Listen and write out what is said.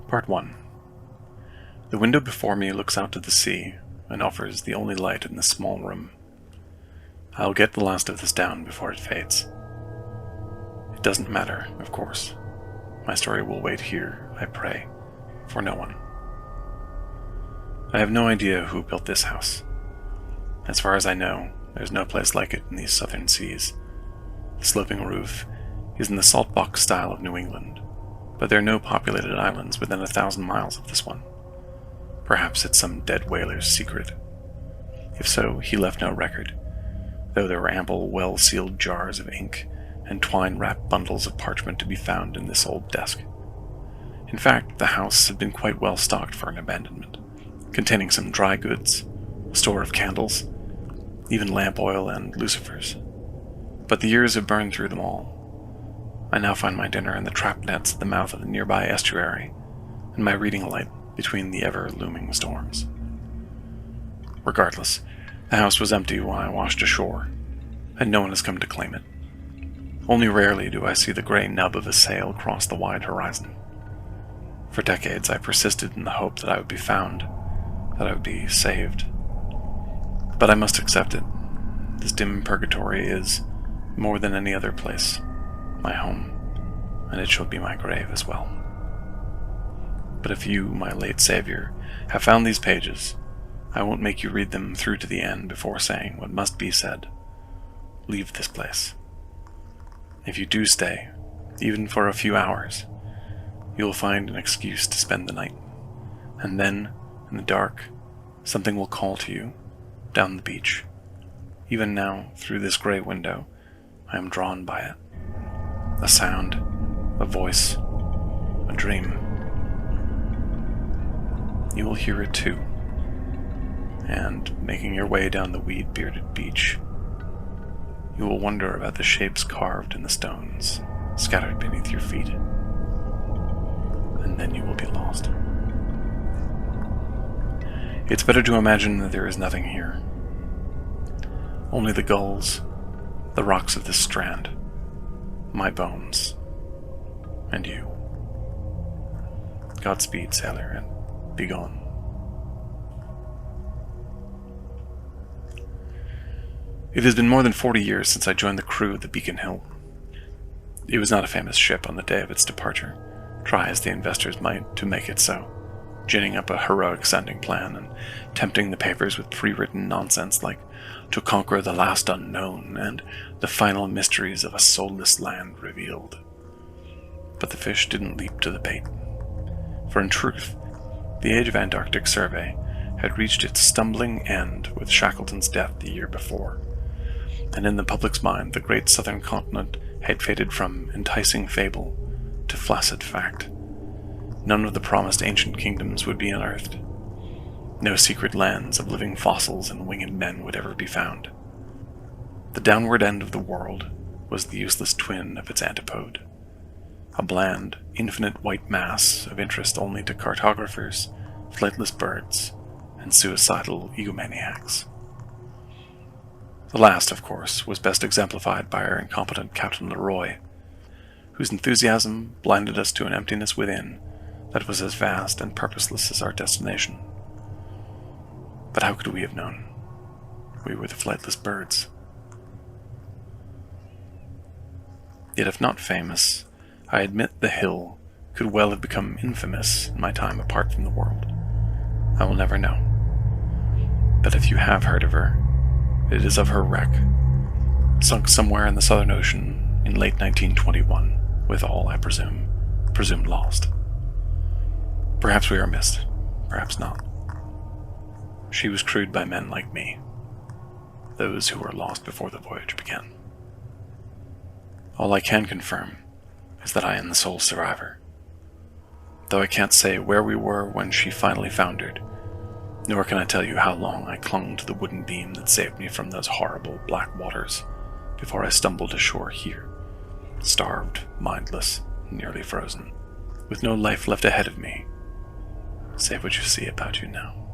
Part 1. The window before me looks out to the sea and offers the only light in this small room. I'll get the last of this down before it fades. It doesn't matter, of course. My story will wait here, I pray, for no one. I have no idea who built this house. As far as I know, there's no place like it in these southern seas. The sloping roof is in the salt box style of New England, but there are no populated islands within 1,000 miles of this one. Perhaps it's some dead whaler's secret. If so, he left no record, though there were ample well-sealed jars of ink and twine-wrapped bundles of parchment to be found in this old desk. In fact, the house had been quite well stocked for an abandonment, containing some dry goods, a store of candles, even lamp oil and lucifers. But the years have burned through them all. I now find my dinner in the trap nets at the mouth of the nearby estuary, and my reading light between the ever-looming storms. Regardless, the house was empty when I washed ashore, and no one has come to claim it. Only rarely do I see the gray nub of a sail cross the wide horizon. For decades I persisted in the hope that I would be found, that I would be saved. But I must accept it. This dim purgatory is, more than any other place, my home, and it shall be my grave as well. But if you, my late savior, have found these pages, I won't make you read them through to the end before saying what must be said. Leave this place. If you do stay, even for a few hours, you will find an excuse to spend the night, and then, in the dark, something will call to you, down the beach. Even now, through this gray window, I am drawn by it. A sound, a voice, a dream. You will hear it too, and, making your way down the weed-bearded beach, you will wonder about the shapes carved in the stones, scattered beneath your feet. And then you will be lost. It's better to imagine that there is nothing here. Only the gulls, the rocks of this strand, my bones, and you. Godspeed, sailor, and be gone. It has been more than 40 years since I joined the crew of the Beacon Hill. It was not a famous ship on the day of its departure, try as the investors might to make it so, ginning up a heroic sounding plan and tempting the papers with pre-written nonsense like "to conquer the last unknown" and "the final mysteries of a soulless land revealed." But the fish didn't leap to the bait. For in truth, the age of Antarctic survey had reached its stumbling end with Shackleton's death the year before, and in the public's mind the great southern continent had faded from enticing fable to flaccid fact. None of the promised ancient kingdoms would be unearthed. No secret lands of living fossils and winged men would ever be found. The downward end of the world was the useless twin of its antipode, a bland, infinite white mass of interest only to cartographers, flightless birds, and suicidal egomaniacs. The last, of course, was best exemplified by our incompetent Captain Leroy, whose enthusiasm blinded us to an emptiness within that was as vast and purposeless as our destination. But how could we have known? We were the flightless birds. Yet if not famous, I admit the hill could well have become infamous in my time apart from the world. I will never know. But if you have heard of her, it is of her wreck, sunk somewhere in the Southern Ocean in late 1921, with all, I presumed lost. Perhaps we are missed, perhaps not. She was crewed by men like me, those who were lost before the voyage began. All I can confirm is that I am the sole survivor, though I can't say where we were when she finally foundered, nor can I tell you how long I clung to the wooden beam that saved me from those horrible black waters before I stumbled ashore here, starved, mindless, nearly frozen, with no life left ahead of me, save what you see about you now.